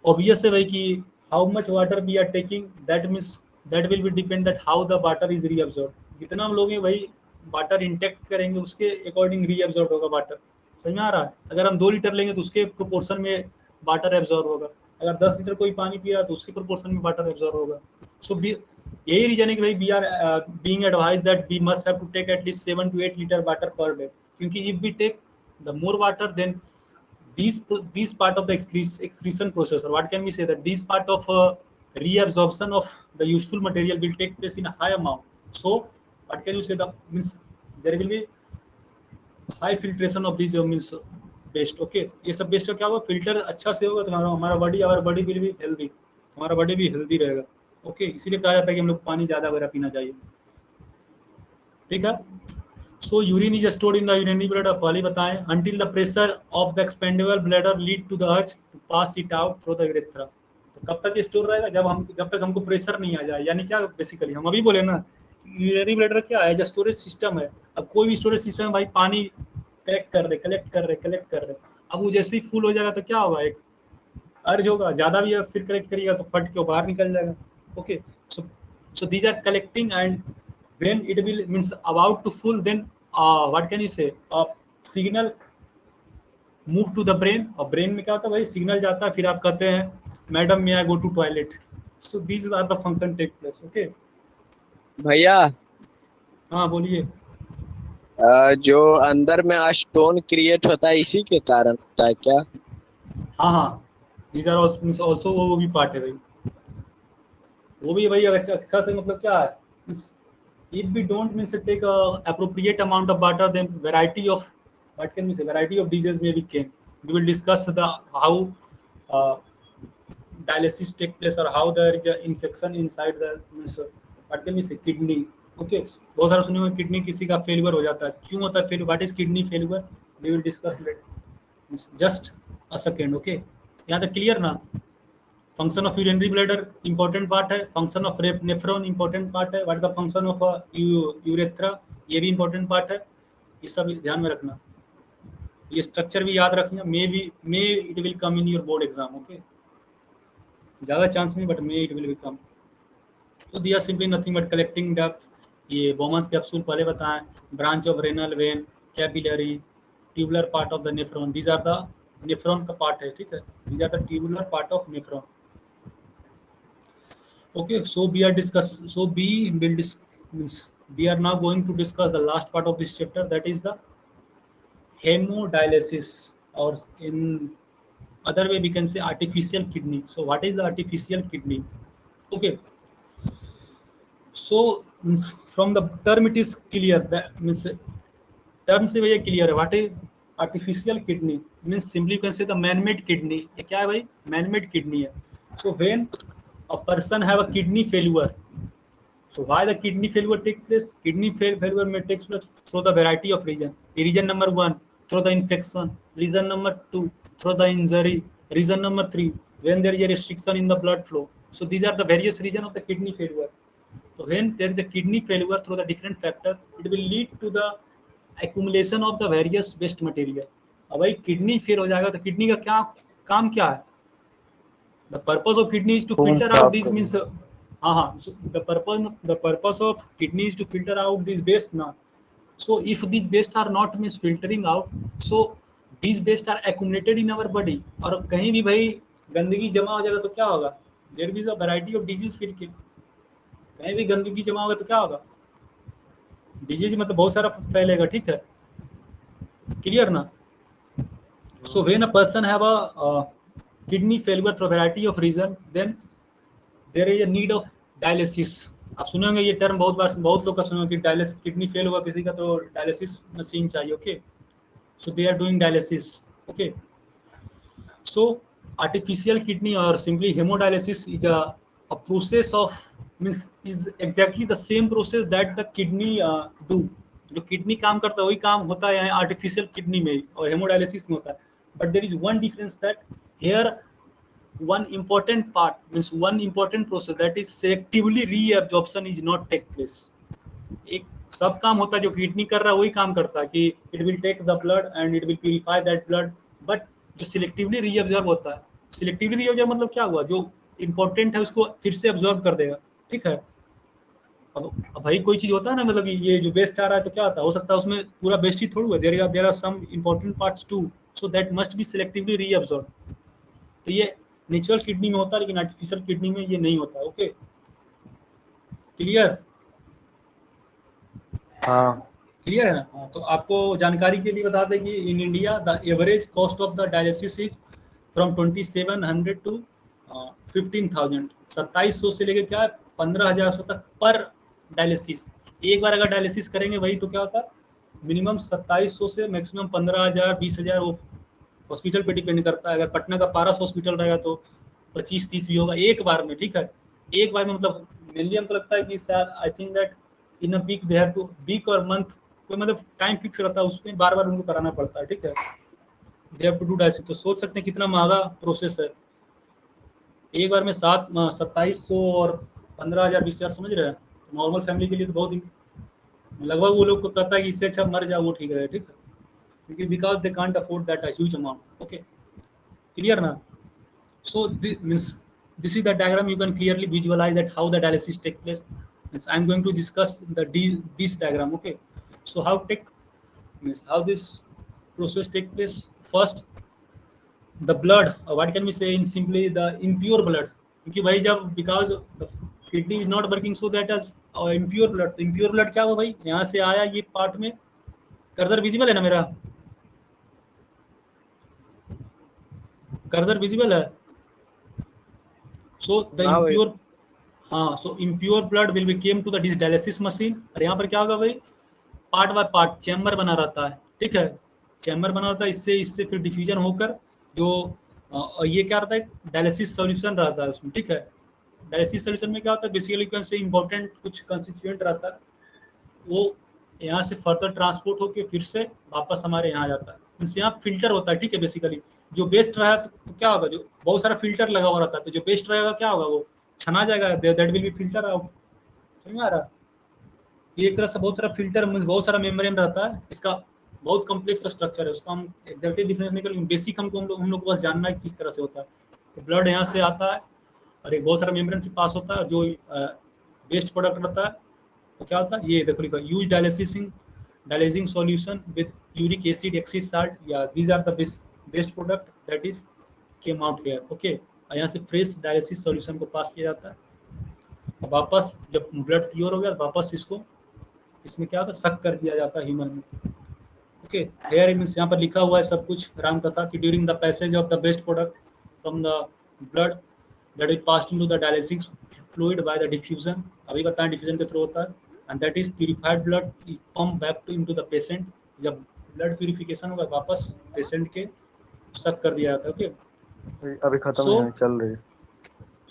obvious है भाई कि how much water we are taking, that means that will be depend that how the water is reabsorbed. जितना हम लोग हैं भाई वाटर इंटेक्ट करेंगे उसके अकॉर्डिंग रीअब्सॉर्ब होगा वाटर। समझ में आ रहा है? अगर हम 2 लीटर लेंगे तो उसके प्रोपोर्शन में वाटर एब्जॉर्ब होगा। अगर 10 लीटर कोई पानी पी रहा है तो उसके प्रोपोर्शन में वाटर एब्जॉर्ब होगा। सो यही रीजन है कि भाई we are being advise that we must have to take at least 7 to 8 litre water per day, क्योंकि if we take the more water then these part of the excretion process, or what can we say, that these part of reabsorption of the useful material will take place in a high amount. So what can you say, the means there will be high filtration of these means waste. Okay, ये सब waste का क्या होगा? Filter अच्छा से होगा तो हमारा बॉडी विल बी हेल्दी, हमारा बॉडी भी हेल्दी रहेगा। ओके, इसीलिए कहा जाता है कि हम लोग पानी ज़्यादा वगैरह पीना चाहिए, ठीक है। So urine is stored in the urinary bladder, पहले बताएं, until the pressure of the expandable bladder lead to the urge to pass it out through the urethra. तो कब तक स्टोर रहेगा? जब तक हमको प्रेशर नहीं आ जाए। यानी क्या बेसिकली हम अभी बोले ना, यूरिनरी ब्लैडर क्या है? जो स्टोरेज सिस्टम है। अब कोई भी स्टोरेज सिस्टम भाई पानी कलेक्ट कर रहे। अब वो जैसे ही फुल हो जाएगा तो क्या होगा? एक अर्ज होगा, ज्यादा भी फिर कलेक्ट करिएगा तो फट के बाहर निकल जाएगा। Okay, so these are collecting, and when it will means about to full, then what can you say, signal move to the brain, और ब्रेन में क्या होता है भाई, सिग्नल जाता है, फिर आप कहते हैं madam may I go to toilet. So these are the function take place. Okay भैया हाँ बोलिए। जो अंदर में स्टोन क्रिएट होता है इसी के कारण होता है क्या? हाँ हाँ, दीज आर ऑल्सो, वो भी पार्ट है भाई, वो भी भाई अच्छा से मतलब क्या है, if we don't means take a appropriate amount of water, then variety of, what can we say, variety of diseases may be came. We will discuss the how uh, dialysis take place, or how there is a infection inside the means, what can we say, kidney. Okay, बहुत सारा सुने होंगे kidney किसी का failure हो जाता है, क्यों होता है failure, what is kidney failure, we will discuss late, just a second. Okay, यहाँ तक क्लियर ना? Function of urinary bladder important part है, function of nephron important part है, what the function of urethra, ये भी इंपॉर्टेंट पार्ट है, ये सब ध्यान में रखना, ये स्ट्रक्चर भी याद रखना, may it will come in your board exam. Okay, ज़्यादा चांस नहीं, but may it will come. तो दिया simply nothing but collecting duct, ये बोमन्स कैप्सूल पहले बताएं, branch of renal vein, capillary, tubular part of the nephron, these are the nephron का part है, ठीक है, these are the tubular part of nephron. Okay, so we are we are now going to discuss the last part of this chapter, that is the hemodialysis, or in other way we can say artificial kidney. So what is the artificial kidney? Okay, so from the term it is clear, that means term से भैया clear है, what is artificial kidney means, simply you can say the man-made kidney। ये क्या है भाई, man-made kidney है। So when a person have a kidney failure, so why the kidney failure take place, kidney failure may take place through the variety of reason. Reason number 1, through the infection. Reason number 2, through the injury. Reason number 3, when there is a restriction in the blood flow. So these are the various reasons of the kidney failure. So when there is a kidney failure through the different factor, it will lead to the accumulation of the various waste material। अब भाई kidney fail हो जाएगा तो kidney का क्या काम क्या है, the purpose of kidney is to filter out these means, so the purpose of kidney is to filter out these waste now। So if these waste are not means filtering out, so these waste are accumulated in our body, और कहीं भी भाई गंदगी जमा हो जाएगा तो क्या होगा, there is a variety of disease, फिर कहीं भी गंदगी जमा होगा तो क्या होगा, डिजीज मतलब बहुत सारा फैलेगा, ठीक है, क्लियर ना? So when a person have a kidney failure through variety of reason, then there is a need of dialysis। आप सुने होंगे ये टर्म बहुत बार, बहुत लोग का सुने होंगे कि डायलिसिस, किडनी फेल हुआ किसी का तो डायलिसिस मशीन चाहिए। Okay, so they are doing dialysis. Okay, so artificial kidney or simply hemodialysis is a process of means is exactly the same process that the kidney do। जो kidney काम करता है वही काम होता है यहाँ आर्टिफिशियल किडनी में और हेमोडायलिसिस में होता है, but there is one difference that here one important part means one important process, that is selectively reabsorption is not take place। एक सब काम होता है जो किडनी कर रहा है वही काम करता है कि it will take the blood and it will purify that blood, but जो सिलेक्टिवली रीअब्जॉर्ब होता है, सिलेक्टिवली रीअब्जॉर्ब मतलब क्या हुआ, जो इंपॉर्टेंट है उसको फिर से अब्जॉर्ब कर देगा, ठीक है। अब भाई कोई चीज होता है ना, मतलब ये जो वेस्ट आ रहा है तो क्या होता है, हो सकता है उसमें पूरा वेस्ट ही थोड़ा है, there are some important parts too, so that must be selectively reabsorb. तो ये नेचुरल किडनी में होता है, लेकिन आर्टिफिशियल किडनी में ये नहीं होता। Okay, clear? हाँ क्लियर है ना? हाँ, तो आपको जानकारी के लिए बता दें कि in India the average cost of the dialysis is from 2700 to 15,000। 2700 से लेके क्या 15,000 तक पर डायलिसिस। एक बार अगर डायलिसिस करेंगे वही तो क्या होता है, मिनिमम 2700 से मैक्सिमम 15,000 20,000, वो हॉस्पिटल पे डिपेंड करता है। अगर पटना का पारस हॉस्पिटल रहेगा तो 25-30 भी होगा एक बार में, ठीक है, एक बार में। मतलब मेनली हमको लगता है कि शायद I think that in a week they have to, week और मंथ कोई मतलब टाइम फिक्स रहता है, उसमें बार बार उनको कराना पड़ता है, ठीक है, they have to do dialysis. तो सोच सकते हैं कितना महंगा प्रोसेस है, एक बार में 2700 और 15,000 20,000, समझ रहे हैं। नॉर्मल फैमिली के लिए तो बहुत ही लगभग वो लोग को कहता है कि इससे अच्छा मर जाओ वो ठीक है, ठीक है, क्योंकि because they can't afford that a huge amount. Okay, clear ना? So this is the diagram. You can clearly visualize that how the dialysis take place. I'm going to discuss this diagram. Okay. So how this process take place. First, the blood. What can we say in simply the impure blood? क्योंकि भाई जब because the kidney is not working, so that as impure blood. तो impure blood क्या हुआ भाई? यहाँ से आया ये पार्ट में. कर्सर विजिबल है ना मेरा? कर्सर विजिबल है? So the हाँ भाई। impure, हाँ, so impure blood will be came to the dialysis machine. और यहाँ पर क्या होगा भाई? पार्ट बाय पार्ट चैम्बर बना रहता है, ठीक है, चैम्बर बना रहता है, इससे फिर डिफ्यूजन होकर जो ये क्या रहता है, डायलिसिस सॉल्यूशन रहता है उसमें, ठीक है। डायलिसिस सॉल्यूशन में क्या होता है, बेसिकली कैन से इंपॉर्टेंट कुछ कंस्टिट्यूएंट रहता है, वो यहाँ से फर्दर ट्रांसपोर्ट होकर फिर से वापस हमारे यहाँ जाता है, मीन्स यहाँ फिल्टर होता है, ठीक है। बेसिकली जो बेस्ट रहा तो क्या होगा, जो बहुत सारा फिल्टर लगा हुआ रहता है, तो जो बेस्ट रहेगा क्या होगा, वो छना जाएगा, that will be filter out. समझ में आ रहा? ये एक तरह से बहुत सारा फिल्टर, बहुत सारा मेम्ब्रेन रहता है, इसका बहुत कॉम्प्लेक्स स्ट्रक्चर है, उसका हम एग्जैक्टली डिफरेंस नहीं करेंगे, बेसिक हम लोग को बस जानना है किस तरह से होता है। तो ब्लड यहाँ से आता है और एक बहुत सारा मेम्ब्रेन से पास होता है, जो वेस्ट प्रोडक्ट रहता है, तो क्या होता है, ये देखो लिखा, use dialysing solution with uric acid excess salt, या these are the waste product that is came out here, okay. यहाँ से फ्रेश डायलिसिस सॉल्यूशन को पास किया जाता है, वापस जब ब्लड प्योर हो गया वापस इसमें क्या होता है, शक कर दिया जाता है ह्यूमन में, ओके। हेयर मींस यहाँ पर लिखा हुआ है सब कुछ राम कथा कि during the passage of the waste product from the blood that is passed into the dialysis fluid by the diffusion, अभी बताएं डिफ्यूजन के थ्रू होता है, and that is purified blood is pump back to into the patient, जब blood purification होगा वापस patient के शक कर दिया जाता है, ओके। अभी खत्म है, चल रही है।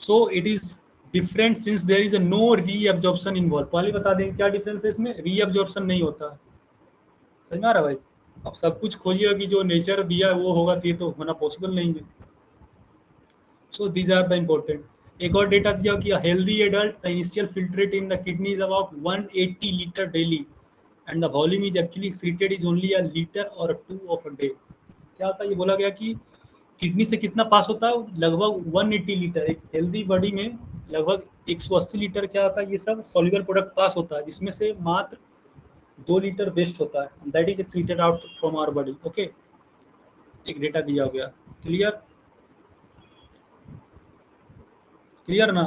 So it is different since there is no reabsorption involve. पहले बता दें क्या डिफरेंस है इसमें, रीअब्जॉर्प्शन नहीं होता है, समझ में आ रहा भाई? अब सब कुछ खोजिएगा कि जो नेचर दिया है वो होगा, तो ये तो होना पॉसिबल नहीं है। So these are the important. एक और डेटा दिया कि healthy adult the initial filtrate in the kidney is about 180 litre daily and the volume is actually excreted is only a litre और 2 ऑफ अ डे। क्या होता है, ये बोला गया कि किडनी से कितना पास होता है, लगभग 180 लीटर, एक हेल्दी बॉडी में लगभग 180 लीटर क्या होता है, ये सब सॉल्युबल प्रोडक्ट पास होता है, जिसमें से मात्र 2 लीटर वेस्ट होता है, that is excreted out from our body, okay. एक डेटा दिया गया, क्लियर ना?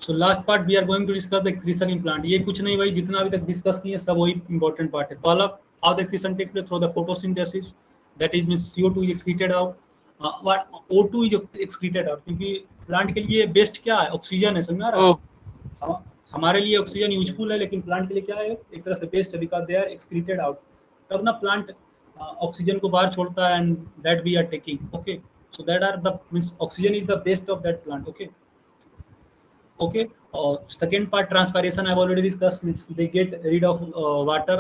So last part we are going to discuss the excretion in plant. ये कुछ नहीं भाई, जितना अभी तक डिस्कस किए सब वही इंपॉर्टेंट पार्ट है। पहला, how the excretion take place through the photosynthesis, that is means CO2 is excreted out, O2 is excreted out, क्योंकि प्लांट के लिए बेस्ट क्या है, ऑक्सीजन है, समझ में आ रहा है? हमारे लिए ऑक्सीजन यूजफुल है, लेकिन प्लांट के लिए क्या है, एक तरह से बेस्ट है, because they are excreted out, तब ना प्लांट ऑक्सीजन को बाहर छोड़ता है, and that we are taking, okay. So that are the means oxygen is the waste of that plant, okay, okay. Second part, transpiration, I've already discussed, means they get rid of water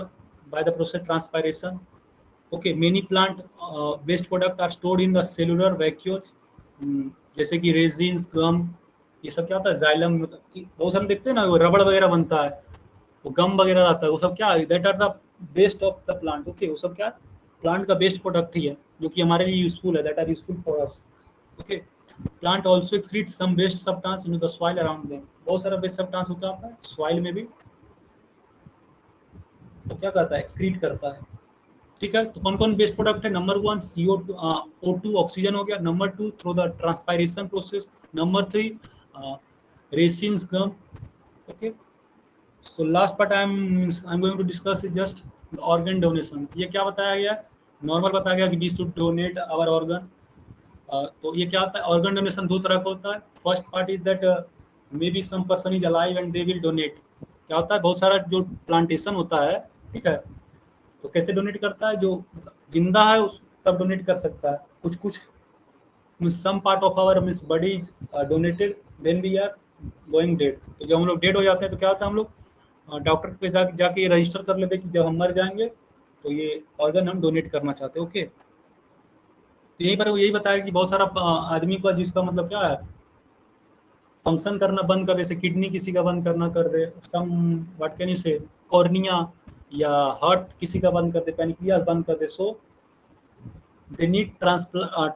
by the process transpiration, okay. Many plant waste product are stored in the cellular vacuoles, जैसे कि resins, गम, ये सब क्या होता है, xylem, मतलब बहुत सारे देखते हैं ना, वो रबड़ वगैरह बनता है, वो गम वगैरह आता है, वो सब क्या है, that are the waste of the plant, okay. वो सब क्या प्लांट का बेस्ट प्रोडक्ट ही है, जो कि हमारे लिए यूजफुल है, that are useful for us, okay. Plant also excretes some waste substance into the soil around them. बहुत सारा waste substance होता है soil में भी, तो क्या करता है, एक्सक्रीट करता है, ठीक है। तो कौन कौन बेस्ट प्रोडक्ट है, नंबर 1 CO2 O2 ऑक्सीजन हो गया, number 2 through the transpiration process, number 3 resins, gum, okay. So last part I am going to discuss is just organ donation. ये क्या बताया गया, नॉर्मल बताया गया कि we should donate our organ. तो ये क्या होता है, ऑर्गन डोनेशन 2 तरह का होता है। First part is that may be some person is alive and they will donate. क्या होता है, बहुत सारा जो प्लांटेशन होता है, ठीक है, तो कैसे डोनेट करता है, जो जिंदा है उस तब डोनेट कर सकता है, कुछ some part of our means body is donated when we are going dead. तो जब हम लोग डेड हो जाते हैं तो क्या होता है, हम लोग डॉक्टर के जाके रजिस्टर कर लेते हैं कि जब हम मर जाएंगे तो ये ऑर्गन हम डोनेट करना चाहते हैं, ओके। तो यही पर यही बताया कि बहुत सारा आदमी का जिसका मतलब क्या है, फंक्शन करना बंद कर दे, जैसे किडनी किसी का बंद करना कर दे, सम व्हाट कैन यू से, कॉर्निया या हार्ट किसी का बंद कर दे, पैनक्रियास बंद कर दे, सो they need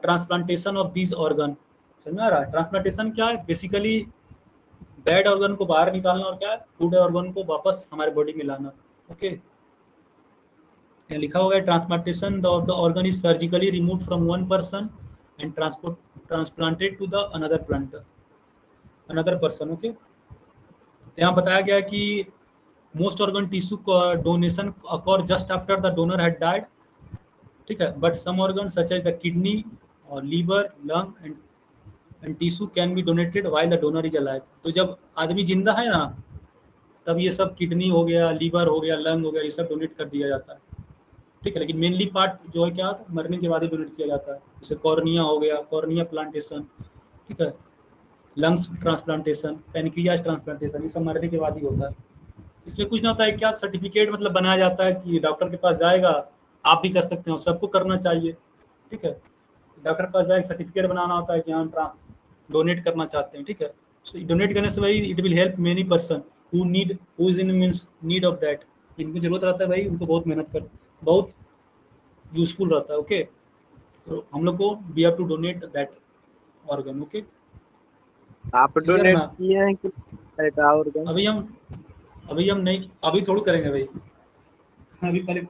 transplantation of these organ. समझ में आ रहा है? ट्रांसप्लांटेशन क्या है? बेसिकली बैड ऑर्गन को बाहर निकालना और क्या है, गुड ऑर्गन को वापस हमारे बॉडी में लाना. ओके, यहाँ लिखा होगा transplantation the organ is surgically remove from one person and transplanted to the another person. Okay, यहाँ बताया गया कि most organ tissue donation occur just after the donor had died. ठीक है, but some organ such as the kidney और liver, lung and tissue can be donated while the donor is alive. तो जब आदमी जिंदा है ना, तब ये सब किडनी हो गया, लीवर हो गया, लंग हो गया, ये सब डोनेट कर दिया जाता है. ठीक है, लेकिन मेनली पार्ट जो है क्या, मरने के बाद ही डोनेट किया जाता है. जैसे कॉर्निया हो गया, कॉर्निया प्लांटेशन. ठीक है, लंग्स ट्रांसप्लांटेशन, पैनक्रियाज ट्रांसप्लांटेशन, ये सब मरने के बाद ही होता है. इसमें कुछ ना होता है, क्या सर्टिफिकेट मतलब बनाया जाता है कि डॉक्टर के पास जाएगा, आप भी कर सकते हो, सबको करना चाहिए. ठीक है, डॉक्टर के पास जाएगा, सर्टिफिकेट बनाना होता है कि हम डोनेट करना चाहते हैं. ठीक है, so, डोनेट करने से भाई it will help many person who is in means need of that. इनको जरूरत रहता है भाई, उनको बहुत मेहनत कर, बहुत यूजफुल रहता है. ओके, तो हम लोग को we have to donate that organ. Okay, आप डोनेट किए हैं कि ऑर्गन? अभी हम नहीं, अभी थोड़ा करेंगे भाई, अभी पहले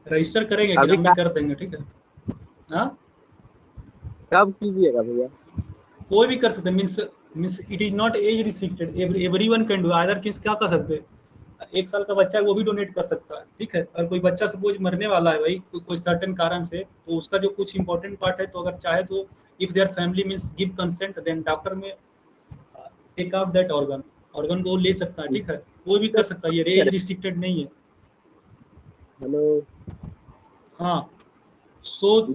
रजिस्टर करेंगे, फिर हम कर देंगे. ठीक है, हाँ, कब कीजिएगा भैया? कोई भी कर सकते हैं, means it is not age restricted, everyone can do. Other किस क्या कर सकते हैं, 1 साल का बच्चा है वो भी डोनेट कर सकता है. ठीक है, और कोई बच्चा सपोज मरने वाला है भाई कोई सर्टेन कारण से, तो उसका जो कुछ इंपॉर्टेंट पार्ट है, तो अगर चाहे तो if their family means give consent, then doctor may take out that organ को ले सकता है. ठीक है, कोई भी कर सकता है, ये एज रिस्ट्रिक्टेड नहीं है. हेलो, हाँ, so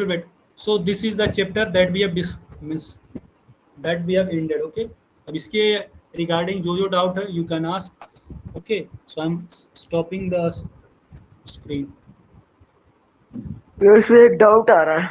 wait. So this is the chapter that we have ended. Okay, अब इसके regarding जो doubt है you can ask. Okay, so I'm stopping the screen. इसमें एक डाउट आ रहा है.